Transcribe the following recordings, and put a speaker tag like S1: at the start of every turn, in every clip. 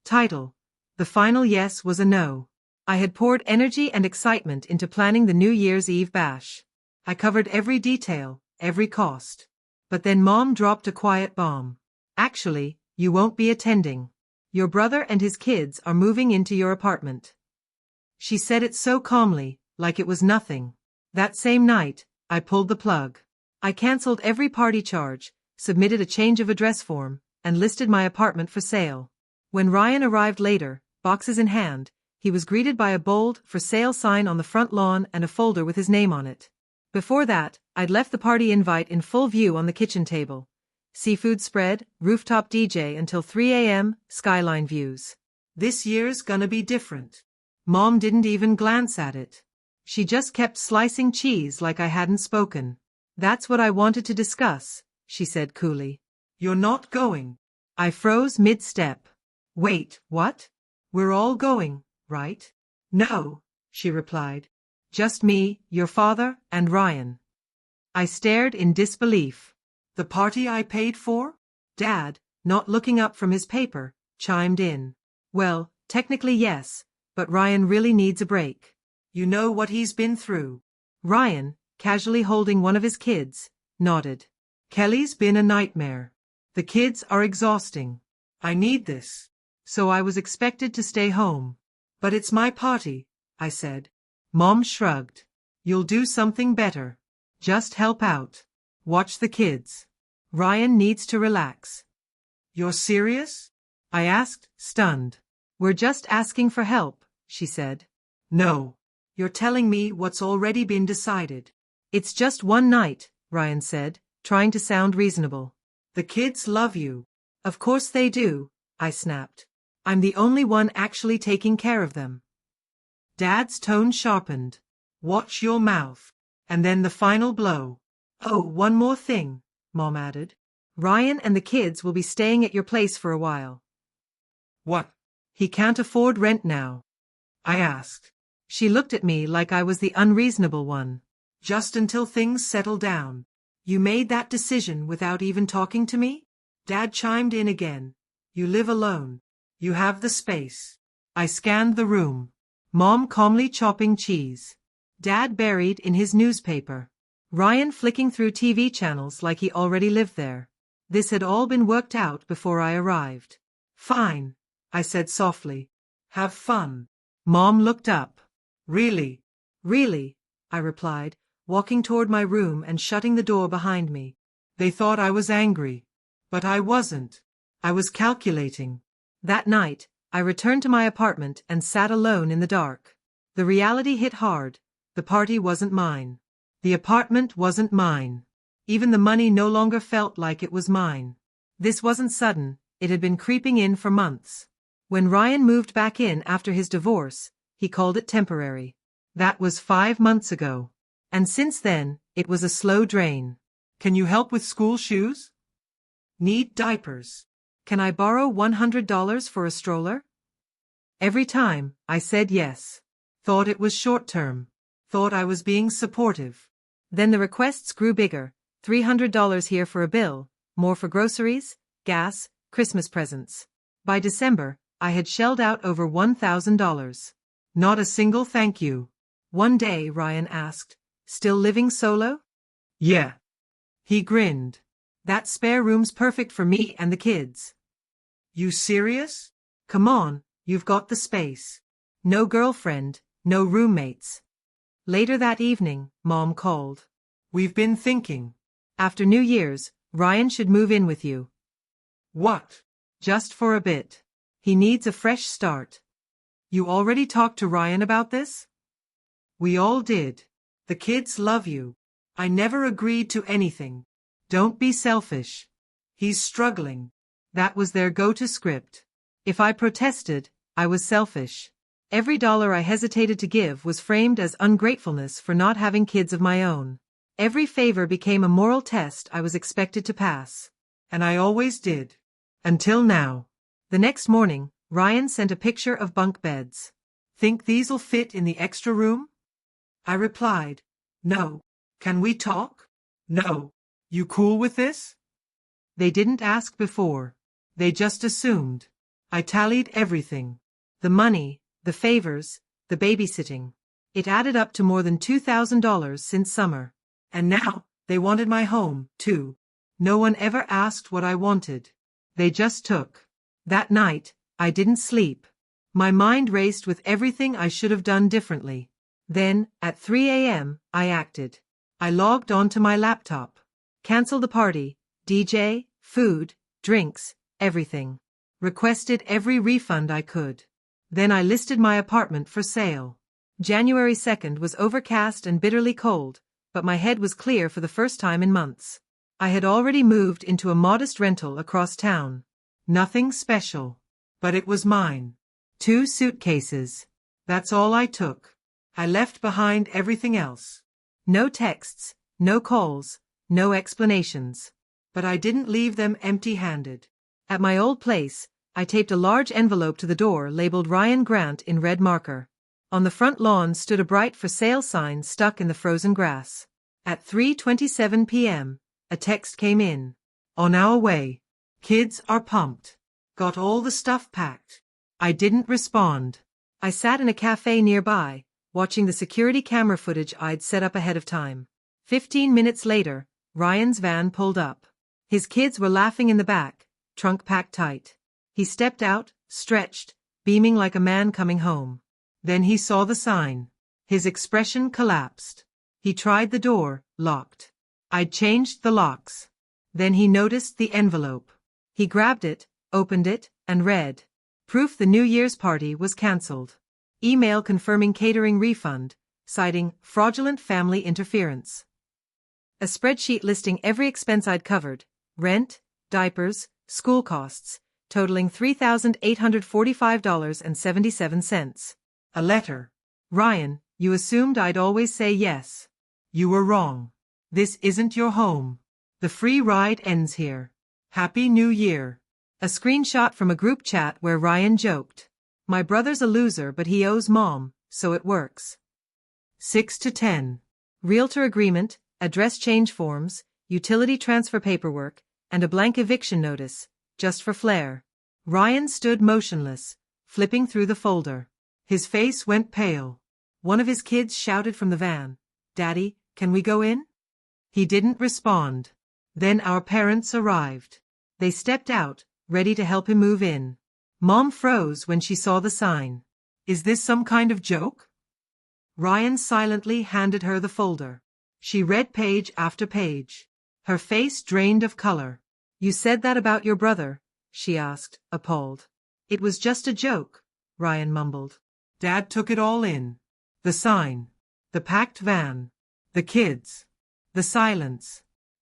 S1: Title: The final yes was a no. I had poured energy and excitement into planning the New Year's Eve bash. I covered every detail, every cost. But then Mom dropped a quiet bomb. Actually, you won't be attending. Your brother and his kids are moving into your apartment. She said it so calmly, like it was nothing. That same night, I pulled the plug. I canceled every party charge, submitted a change of address form, and listed my apartment for sale. When Ryan arrived later, boxes in hand, he was greeted by a bold "For Sale" sign on the front lawn and a folder with his name on it. Before that, I'd left the party invite in full view on the kitchen table. Seafood spread, rooftop DJ until 3 a.m., skyline views. This year's gonna be different. Mom didn't even glance at it. She just kept slicing cheese like I hadn't spoken. That's what I wanted to discuss, she said coolly. You're not going. I froze mid-step. Wait, what? We're all going, right? No, she replied. Just me, your father, and Ryan. I stared in disbelief. The party I paid for? Dad, not looking up from his paper, chimed in. Well, technically yes, but Ryan really needs a break. You know what he's been through. Ryan, casually holding one of his kids, nodded. Kelly's been a nightmare. The kids are exhausting. I need this. So I was expected to stay home. But it's my party, I said. Mom shrugged. You'll do something better. Just help out. Watch the kids. Ryan needs to relax. You're serious? I asked, stunned. We're just asking for help, she said. No. You're telling me what's already been decided. It's just one night, Ryan said, trying to sound reasonable. The kids love you. Of course they do, I snapped. I'm the only one actually taking care of them. Dad's tone sharpened. Watch your mouth. And then the final blow. Oh, one more thing, Mom added. Ryan and the kids will be staying at your place for a while. What? He can't afford rent now, I asked. She looked at me like I was the unreasonable one. Just until things settle down. You made that decision without even talking to me? Dad chimed in again. You live alone. You have the space. I scanned the room. Mom calmly chopping cheese. Dad buried in his newspaper. Ryan flicking through TV channels like he already lived there. This had all been worked out before I arrived. Fine, I said softly. Have fun. Mom looked up. Really? Really, I replied, walking toward my room and shutting the door behind me. They thought I was angry. But I wasn't. I was calculating. That night, I returned to my apartment and sat alone in the dark. The reality hit hard. The party wasn't mine. The apartment wasn't mine. Even the money no longer felt like it was mine. This wasn't sudden, it had been creeping in for months. When Ryan moved back in after his divorce, he called it temporary. That was 5 months ago. And since then, it was a slow drain. Can you help with school shoes? Need diapers. Can I borrow $100 for a stroller? Every time, I said yes. Thought it was short-term. Thought I was being supportive. Then the requests grew bigger. $300 here for a bill, more for groceries, gas, Christmas presents. By December, I had shelled out over $1,000. Not a single thank you. One day, Ryan asked, still living solo? Yeah. He grinned. That spare room's perfect for me and the kids. You serious? Come on, you've got the space. No girlfriend, no roommates. Later that evening, Mom called. We've been thinking. After New Year's, Ryan should move in with you. What? Just for a bit. He needs a fresh start. You already talked to Ryan about this? We all did. The kids love you. I never agreed to anything. Don't be selfish. He's struggling. That was their go-to script. If I protested, I was selfish. Every dollar I hesitated to give was framed as ungratefulness for not having kids of my own. Every favor became a moral test I was expected to pass. And I always did. Until now. The next morning, Ryan sent a picture of bunk beds. Think these'll fit in the extra room? I replied, no. Can we talk? No. You cool with this? They didn't ask before. They just assumed. I tallied everything. The money, the favors, the babysitting. It added up to more than $2,000 since summer. And now, they wanted my home, too. No one ever asked what I wanted. They just took. That night, I didn't sleep. My mind raced with everything I should have done differently. Then, at 3 a.m., I acted. I logged onto my laptop. Canceled the party, DJ, food, drinks, everything. Requested every refund I could. Then I listed my apartment for sale. January 2nd was overcast and bitterly cold, but my head was clear for the first time in months. I had already moved into a modest rental across town. Nothing special. But it was mine. 2 suitcases. That's all I took. I left behind everything else. No texts, no calls, no explanations. But I didn't leave them empty-handed. At my old place, I taped a large envelope to the door labeled Ryan Grant in red marker. On the front lawn stood a bright for sale sign stuck in the frozen grass. At 3:27 p.m., a text came in. On our way. Kids are pumped. Got all the stuff packed. I didn't respond. I sat in a cafe nearby, watching the security camera footage I'd set up ahead of time. 15 minutes later, Ryan's van pulled up. His kids were laughing in the back, trunk packed tight. He stepped out, stretched, beaming like a man coming home. Then he saw the sign. His expression collapsed. He tried the door, locked. I'd changed the locks. Then he noticed the envelope. He grabbed it, opened it, and read. Proof the New Year's party was cancelled. Email confirming catering refund, citing fraudulent family interference. A spreadsheet listing every expense I'd covered, rent, diapers, school costs, totaling $3,845.77. A letter. Ryan, you assumed I'd always say yes. You were wrong. This isn't your home. The free ride ends here. Happy New Year. A screenshot from a group chat where Ryan joked. My brother's a loser but he owes mom, so it works. 6 to 10. Realtor agreement, address change forms, utility transfer paperwork, and a blank eviction notice, just for flair. Ryan stood motionless, flipping through the folder. His face went pale. One of his kids shouted from the van, Daddy, can we go in? He didn't respond. Then our parents arrived. They stepped out, ready to help him move in. Mom froze when she saw the sign. Is this some kind of joke? Ryan silently handed her the folder. She read page after page. Her face drained of color. You said that about your brother? She asked, appalled. It was just a joke, Ryan mumbled. Dad took it all in. The sign. The packed van. The kids. The silence.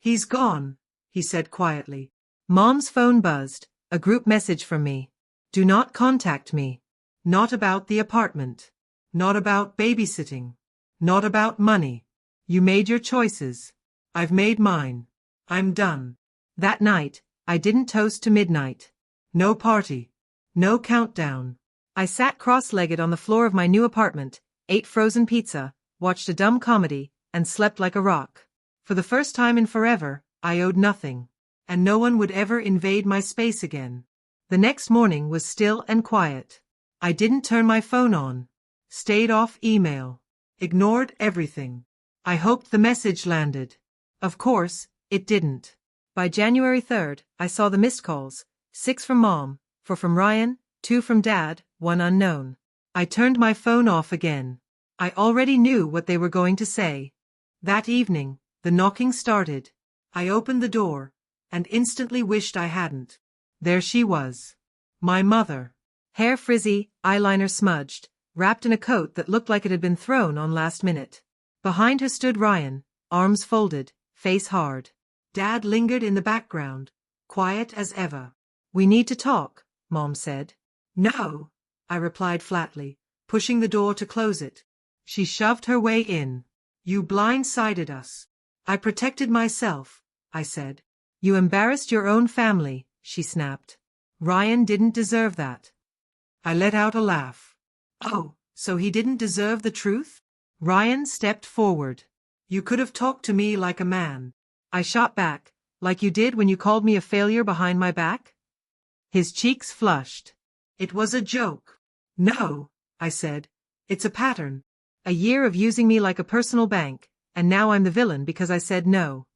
S1: He's gone, he said quietly. Mom's phone buzzed, a group message from me. Do not contact me. Not about the apartment. Not about babysitting. Not about money. You made your choices. I've made mine. I'm done. That night, I didn't toast to midnight. No party. No countdown. I sat cross-legged on the floor of my new apartment, ate frozen pizza, watched a dumb comedy, and slept like a rock. For the first time in forever, I owed nothing. And no one would ever invade my space again. The next morning was still and quiet. I didn't turn my phone on. Stayed off email. Ignored everything. I hoped the message landed. Of course, it didn't. By January 3rd, I saw the missed calls, 6 from Mom, 4 from Ryan, 2 from Dad, 1 unknown. I turned my phone off again. I already knew what they were going to say. That evening, the knocking started. I opened the door, and instantly wished I hadn't. There she was. My mother. Hair frizzy, eyeliner smudged, wrapped in a coat that looked like it had been thrown on last minute. Behind her stood Ryan, arms folded, face hard. Dad lingered in the background, quiet as ever. We need to talk, Mom said. No, I replied flatly, pushing the door to close it. She shoved her way in. You blindsided us. I protected myself, I said. You embarrassed your own family, she snapped. Ryan didn't deserve that. I let out a laugh. Oh, so he didn't deserve the truth? Ryan stepped forward. You could have talked to me like a man. I shot back, like you did when you called me a failure behind my back? His cheeks flushed. It was a joke. No, I said. It's a pattern. A year of using me like a personal bank, and now I'm the villain because I said no.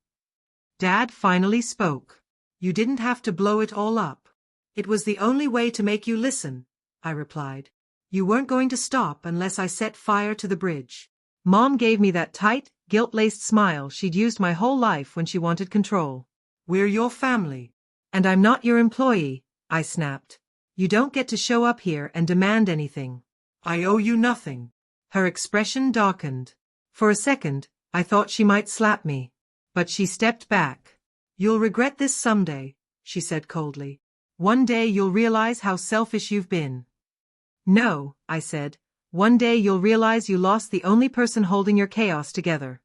S1: Dad finally spoke. You didn't have to blow it all up. It was the only way to make you listen, I replied. You weren't going to stop unless I set fire to the bridge. Mom gave me that tight, guilt-laced smile she'd used my whole life when she wanted control. We're your family. And I'm not your employee, I snapped. You don't get to show up here and demand anything. I owe you nothing. Her expression darkened. For a second, I thought she might slap me. But she stepped back. You'll regret this someday, she said coldly. One day you'll realize how selfish you've been. No, I said. One day you'll realize you lost the only person holding your chaos together.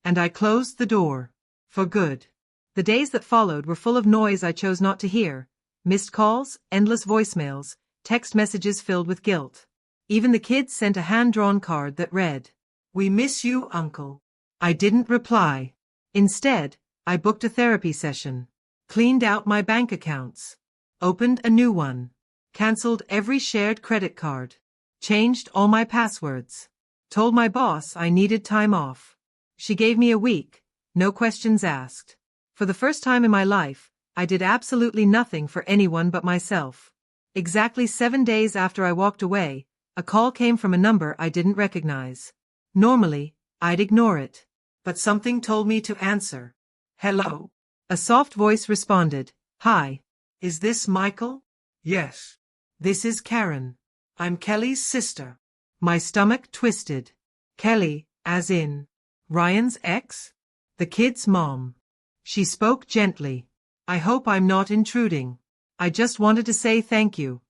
S1: And I closed the door. For good. The days that followed were full of noise I chose not to hear. Missed calls, endless voicemails, text messages filled with guilt. Even the kids sent a hand-drawn card that read, "We miss you, Uncle." I didn't reply. Instead, I booked a therapy session, cleaned out my bank accounts, opened a new one, canceled every shared credit card, changed all my passwords, told my boss I needed time off. She gave me a week, no questions asked. For the first time in my life, I did absolutely nothing for anyone but myself. Exactly 7 days after I walked away, a call came from a number I didn't recognize. Normally, I'd ignore it. But something told me to answer. Hello? A soft voice responded. Hi. Is this Michael? Yes. This is Karen. I'm Kelly's sister. My stomach twisted. Kelly, as in Ryan's ex? The kid's mom. She spoke gently. I hope I'm not intruding. I just wanted to say thank you.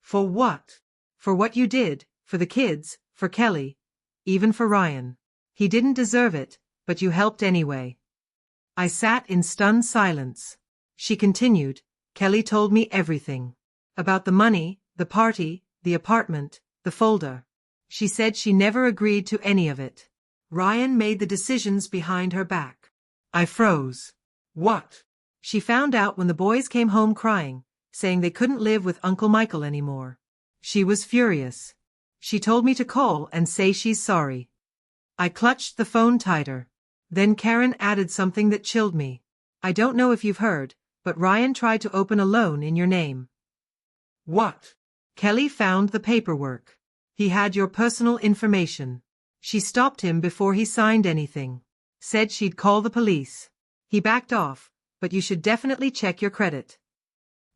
S1: For what? For what you did, for the kids, for Kelly, even for Ryan. He didn't deserve it, but you helped anyway. I sat in stunned silence. She continued, Kelly told me everything. About the money, the party, the apartment, the folder. She said she never agreed to any of it. Ryan made the decisions behind her back. I froze. What? She found out when the boys came home crying, saying they couldn't live with Uncle Michael anymore. She was furious. She told me to call and say she's sorry. I clutched the phone tighter. Then Karen added something that chilled me. I don't know if you've heard, but Ryan tried to open a loan in your name. What? Kelly found the paperwork. He had your personal information. She stopped him before he signed anything. Said she'd call the police. He backed off, but you should definitely check your credit.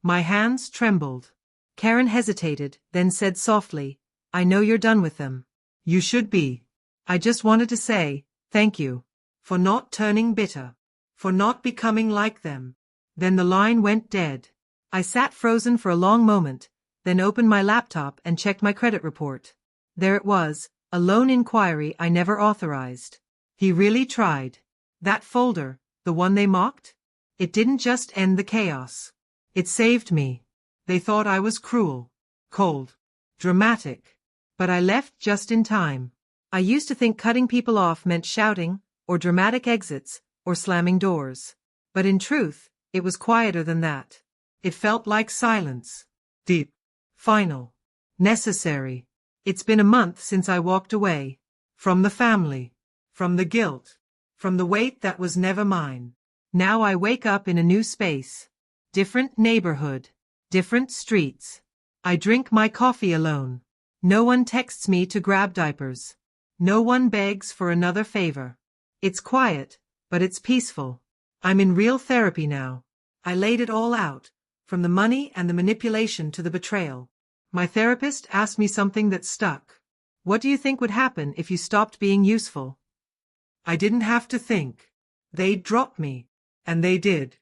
S1: My hands trembled. Karen hesitated, then said softly, I know you're done with them. You should be. I just wanted to say, thank you. For not turning bitter. For not becoming like them. Then the line went dead. I sat frozen for a long moment, then opened my laptop and checked my credit report. There it was, a loan inquiry I never authorized. He really tried. That folder, the one they mocked? It didn't just end the chaos. It saved me. They thought I was cruel, cold, dramatic. But I left just in time. I used to think cutting people off meant shouting, or dramatic exits, or slamming doors. But in truth, it was quieter than that. It felt like silence. Deep. Final. Necessary. It's been a month since I walked away. From the family. From the guilt. From the weight that was never mine. Now I wake up in a new space. Different neighborhood. Different streets. I drink my coffee alone. No one texts me to grab diapers. No one begs for another favor. It's quiet, but it's peaceful. I'm in real therapy now. I laid it all out, from the money and the manipulation to the betrayal. My therapist asked me something that stuck. What do you think would happen if you stopped being useful? I didn't have to think. They'd drop me. And they did.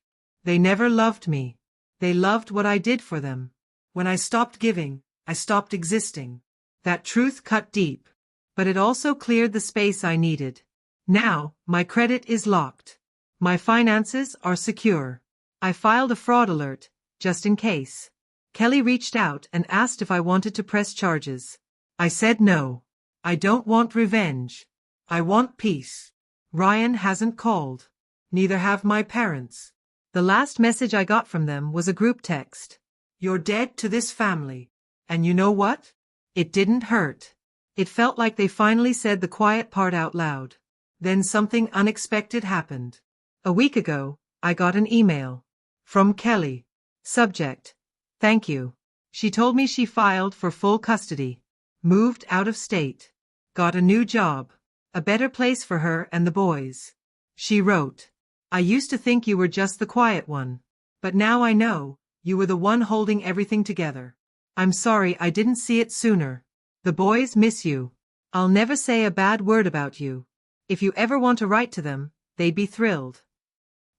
S1: They never loved me. They loved what I did for them. When I stopped giving, I stopped existing. That truth cut deep. But it also cleared the space I needed. Now, my credit is locked. My finances are secure. I filed a fraud alert, just in case. Kelly reached out and asked if I wanted to press charges. I said no. I don't want revenge. I want peace. Ryan hasn't called. Neither have my parents. The last message I got from them was a group text. You're dead to this family. And you know what? It didn't hurt. It felt like they finally said the quiet part out loud. Then something unexpected happened. A week ago, I got an email. From Kelly. Subject: thank you. She told me she filed for full custody. Moved out of state. Got a new job. A better place for her and the boys. She wrote, I used to think you were just the quiet one. But now I know, you were the one holding everything together. I'm sorry I didn't see it sooner. The boys miss you. I'll never say a bad word about you. If you ever want to write to them, they'd be thrilled.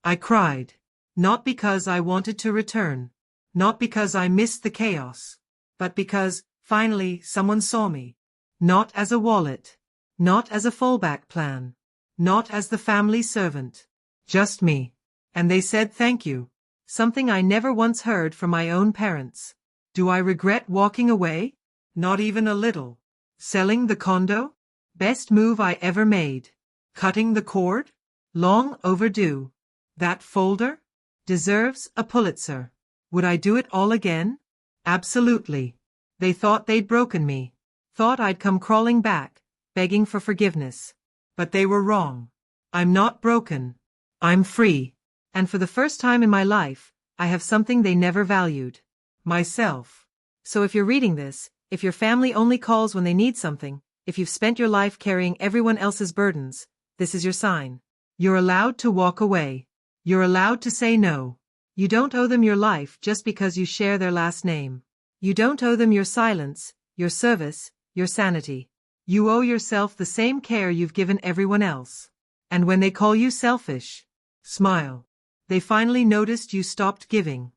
S1: I cried. Not because I wanted to return. Not because I missed the chaos. But because, finally, someone saw me. Not as a wallet. Not as a fallback plan. Not as the family servant. Just me. And they said thank you. Something I never once heard from my own parents. Do I regret walking away? Not even a little. Selling the condo? Best move I ever made. Cutting the cord? Long overdue. That folder? Deserves a Pulitzer. Would I do it all again? Absolutely. They thought they'd broken me. Thought I'd come crawling back, begging for forgiveness. But they were wrong. I'm not broken. I'm free. And for the first time in my life, I have something they never valued. Myself. So if you're reading this, if your family only calls when they need something, if you've spent your life carrying everyone else's burdens, this is your sign. You're allowed to walk away. You're allowed to say no. You don't owe them your life just because you share their last name. You don't owe them your silence, your service, your sanity. You owe yourself the same care you've given everyone else. And when they call you selfish, smile. They finally noticed you stopped giving.